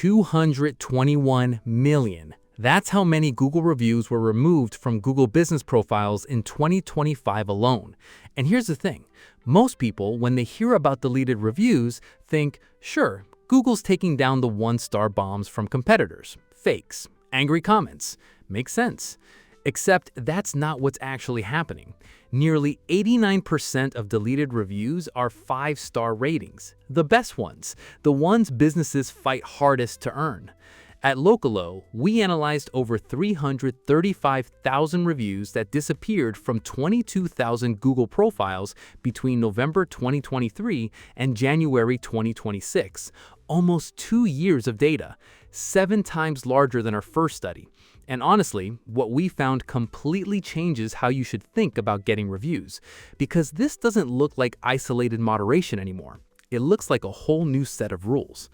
221 million. That's how many Google reviews were removed from Google business profiles in 2025 alone. And here's the thing. Most people, when they hear about deleted reviews, think, sure, Google's taking down the one-star bombs from competitors, fakes, angry comments. Makes sense. Except that's not what's actually happening. Nearly 89% of deleted reviews are 5-star ratings, the best ones, the ones businesses fight hardest to earn. At Localo, we analyzed over 335,000 reviews that disappeared from 22,000 Google profiles between November 2023 and January 2026. Almost 2 years of data, 7 times larger than our first study. And honestly, what we found completely changes how you should think about getting reviews, because this doesn't look like isolated moderation anymore. It looks like a whole new set of rules.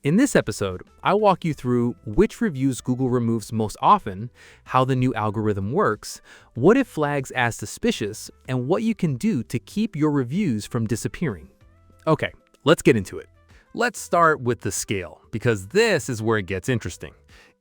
In this episode, I'll walk you through which reviews Google removes most often, how the new algorithm works, what it flags as suspicious, and what you can do to keep your reviews from disappearing. Okay, let's get into it. Let's start with the scale, because this is where it gets interesting.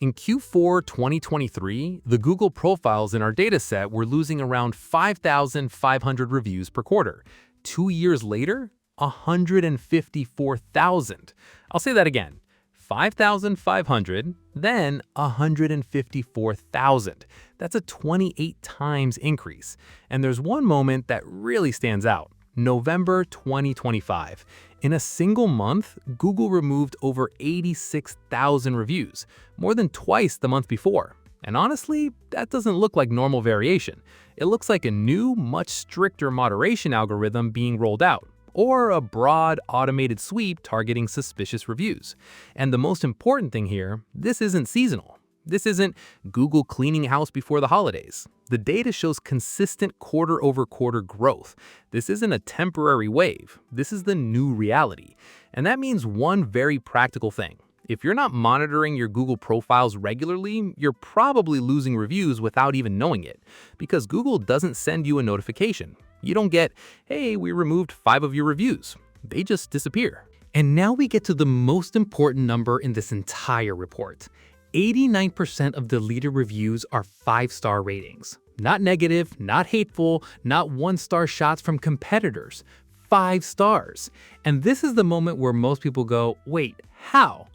In Q4 2023, the Google profiles in our dataset were losing around 5,500 reviews per quarter. 2 years later, 154,000. I'll say that again. 5,500, then 154,000. That's a 28 times increase. And there's one moment that really stands out. November 2025. In a single month, Google removed over 86,000 reviews, more than twice the month before. And honestly, that doesn't look like normal variation. It looks like a new, much stricter moderation algorithm being rolled out, or a broad, automated sweep targeting suspicious reviews. And the most important thing here, this isn't seasonal. This isn't Google cleaning house before the holidays. The data shows consistent quarter-over-quarter growth. This isn't a temporary wave. This is the new reality. And that means one very practical thing. If you're not monitoring your Google profiles regularly, you're probably losing reviews without even knowing it, because Google doesn't send you a notification. You don't get, hey, we removed 5 of your reviews. They just disappear. And now we get to the most important number in this entire report. 89% of deleted reviews are 5-star ratings. Not negative, not hateful, not 1-star shots from competitors. 5 stars. And this is the moment where most people go, wait, how?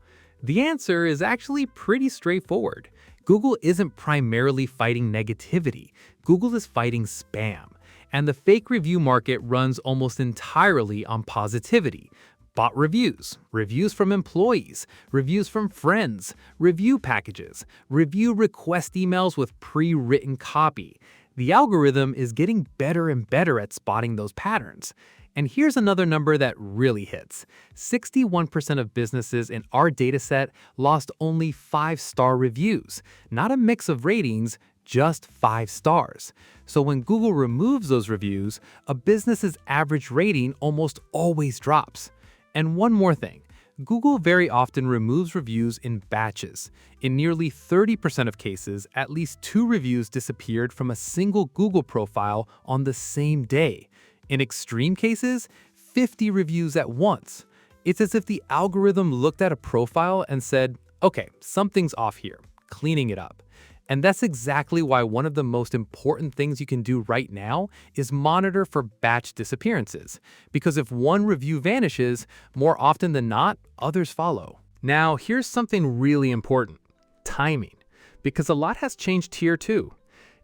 The answer is actually pretty straightforward. Google isn't primarily fighting negativity. Google is fighting spam. And the fake review market runs almost entirely on positivity. Bot reviews, reviews from employees, reviews from friends, review packages, review request emails with pre-written copy. The algorithm is getting better and better at spotting those patterns. And here's another number that really hits. 61% of businesses in our dataset lost only 5-star reviews, not a mix of ratings, just 5 stars. So when Google removes those reviews, a business's average rating almost always drops. And one more thing, Google very often removes reviews in batches. In nearly 30% of cases, at least 2 reviews disappeared from a single Google profile on the same day. In extreme cases, 50 reviews at once. It's as if the algorithm looked at a profile and said, okay, something's off here, cleaning it up. And that's exactly why one of the most important things you can do right now is monitor for batch disappearances. Because if one review vanishes, more often than not, others follow. Now, here's something really important. Timing. Because a lot has changed here too.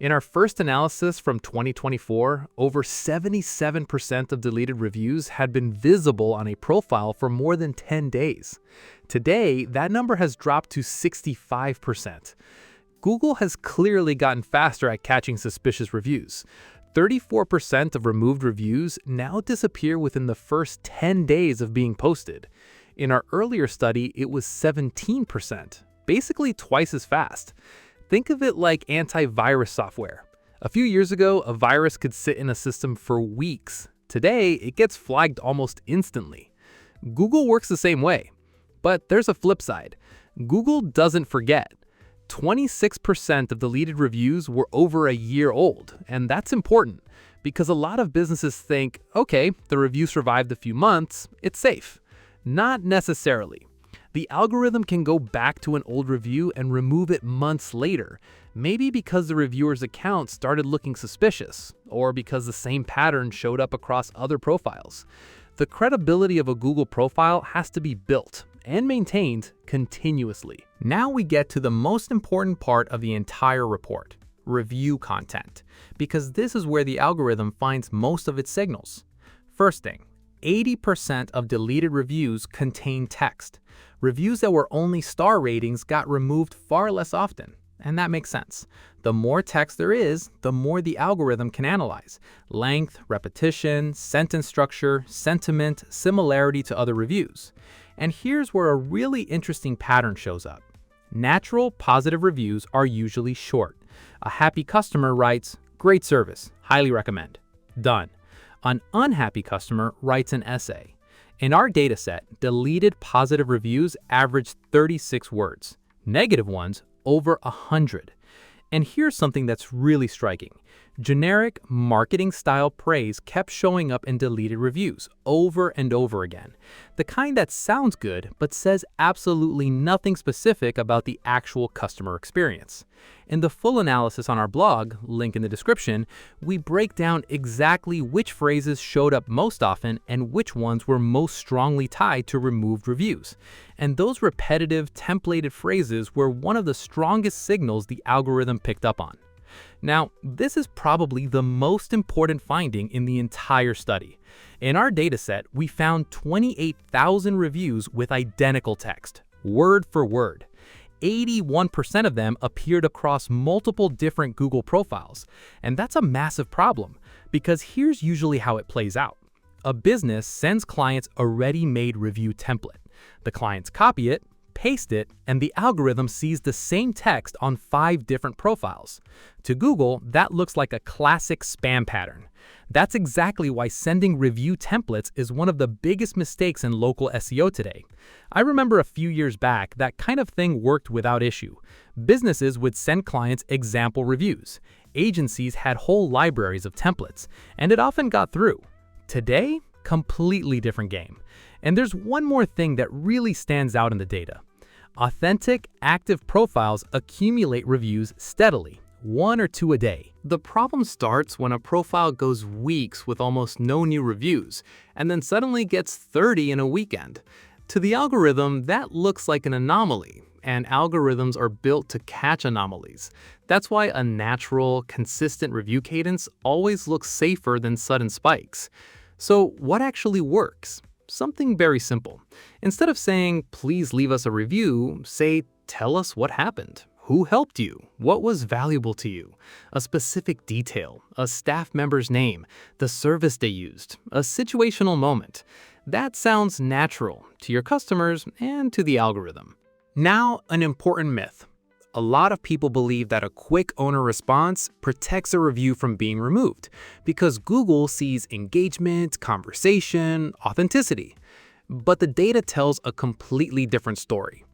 In our first analysis from 2024, over 77% of deleted reviews had been visible on a profile for more than 10 days. Today, that number has dropped to 65%. Google has clearly gotten faster at catching suspicious reviews. 34% of removed reviews now disappear within the first 10 days of being posted. In our earlier study, it was 17%, basically twice as fast. Think of it like antivirus software. A few years ago, a virus could sit in a system for weeks. Today, it gets flagged almost instantly. Google works the same way. But there's a flip side. Google doesn't forget. 26% of deleted reviews were over a year old, and that's important because a lot of businesses think, okay, the review survived a few months, it's safe. Not necessarily. The algorithm can go back to an old review and remove it months later, maybe because the reviewer's account started looking suspicious, or because the same pattern showed up across other profiles. The credibility of a Google profile has to be built and maintained continuously. Now we get to the most important part of the entire report: review content, because this is where the algorithm finds most of its signals. First thing, 80% of deleted reviews contain text. Reviews that were only star ratings got removed far less often, and that makes sense. The more text there is, the more the algorithm can analyze: length, repetition, sentence structure, sentiment, similarity to other reviews. And here's where a really interesting pattern shows up. Natural positive reviews are usually short. A happy customer writes, "Great service, highly recommend." Done. An unhappy customer writes an essay. In our dataset, deleted positive reviews average 36 words. Negative ones, over 100. And here's something that's really striking. Generic marketing-style praise kept showing up in deleted reviews over and over again. The kind that sounds good, but says absolutely nothing specific about the actual customer experience. In the full analysis on our blog, link in the description, we break down exactly which phrases showed up most often and which ones were most strongly tied to removed reviews. And those repetitive, templated phrases were one of the strongest signals the algorithm picked up on. Now, this is probably the most important finding in the entire study. In our dataset, we found 28,000 reviews with identical text, word for word. 81% of them appeared across multiple different Google profiles. And that's a massive problem, because here's usually how it plays out. A business sends clients a ready-made review template. The clients copy it, paste it, and the algorithm sees the same text on 5 different profiles. To Google, that looks like a classic spam pattern. That's exactly why sending review templates is one of the biggest mistakes in local SEO today. I remember a few years back, that kind of thing worked without issue. Businesses would send clients example reviews. Agencies had whole libraries of templates, and it often got through. Today, completely different game. And there's one more thing that really stands out in the data. Authentic, active profiles accumulate reviews steadily, 1 or 2 a day. The problem starts when a profile goes weeks with almost no new reviews, and then suddenly gets 30 in a weekend. To the algorithm, that looks like an anomaly, and algorithms are built to catch anomalies. That's why a natural, consistent review cadence always looks safer than sudden spikes. So what actually works? Something very simple. Instead of saying, "Please leave us a review," say, "Tell us what happened. Who helped you? What was valuable to you?" A specific detail, a staff member's name, the service they used, a situational moment. That sounds natural to your customers and to the algorithm. Now, an important myth. A lot of people believe that a quick owner response protects a review from being removed because Google sees engagement, conversation, authenticity. But the data tells a completely different story.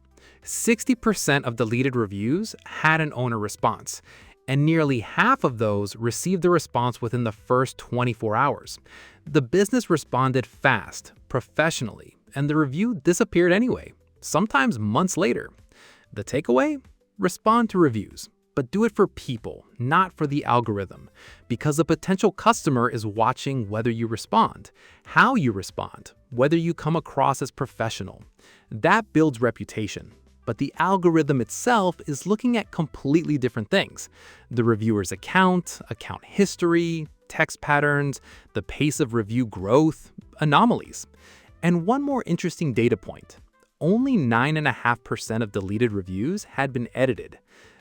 60% of deleted reviews had an owner response, and nearly half of those received the response within the first 24 hours. The business responded fast, professionally, and the review disappeared anyway, sometimes months later. The takeaway? Respond to reviews, but do it for people, not for the algorithm, because a potential customer is watching whether you respond, how you respond, whether you come across as professional. That builds reputation, but the algorithm itself is looking at completely different things: the reviewer's account history, text patterns, the pace of review growth, anomalies. And one more interesting data point. Only 9.5% of deleted reviews had been edited.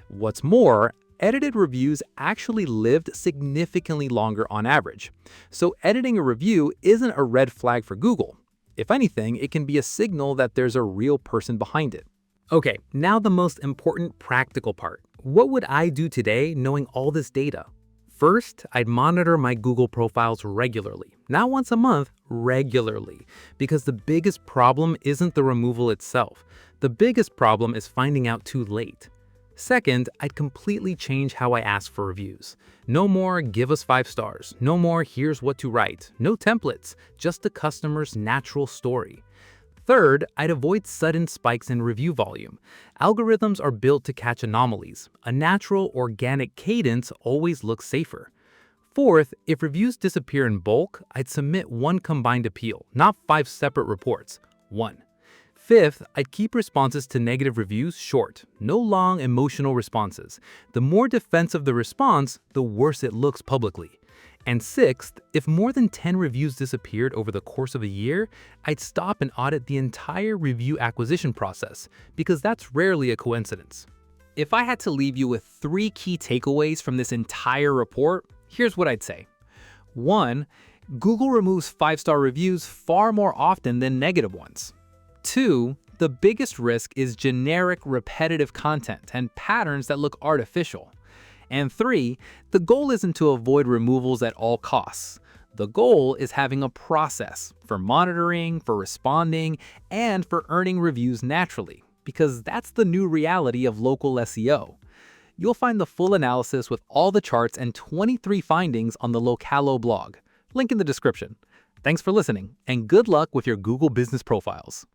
What's more, edited reviews actually lived significantly longer on average. So editing a review isn't a red flag for Google. If anything, it can be a signal that there's a real person behind it. Okay, now the most important practical part. What would I do today knowing all this data? First, I'd monitor my Google profiles regularly, not once a month, regularly, because the biggest problem isn't the removal itself. The biggest problem is finding out too late. Second, I'd completely change how I ask for reviews. No more "give us 5 stars," no more "here's what to write," no templates, just the customer's natural story. Third, I'd avoid sudden spikes in review volume. Algorithms are built to catch anomalies. A natural, organic cadence always looks safer. Fourth, if reviews disappear in bulk, I'd submit one combined appeal, not 5 separate reports. 1. Fifth, I'd keep responses to negative reviews short, no long emotional responses. The more defensive the response, the worse it looks publicly. And sixth, if more than 10 reviews disappeared over the course of a year, I'd stop and audit the entire review acquisition process, because that's rarely a coincidence. If I had to leave you with 3 key takeaways from this entire report, here's what I'd say. 1. Google removes 5-star reviews far more often than negative ones. 2. The biggest risk is generic, repetitive content and patterns that look artificial. And 3. The goal isn't to avoid removals at all costs. The goal is having a process for monitoring, for responding, and for earning reviews naturally, because that's the new reality of local SEO. You'll find the full analysis with all the charts and 23 findings on the Localo blog. Link in the description. Thanks for listening, and good luck with your Google business profiles.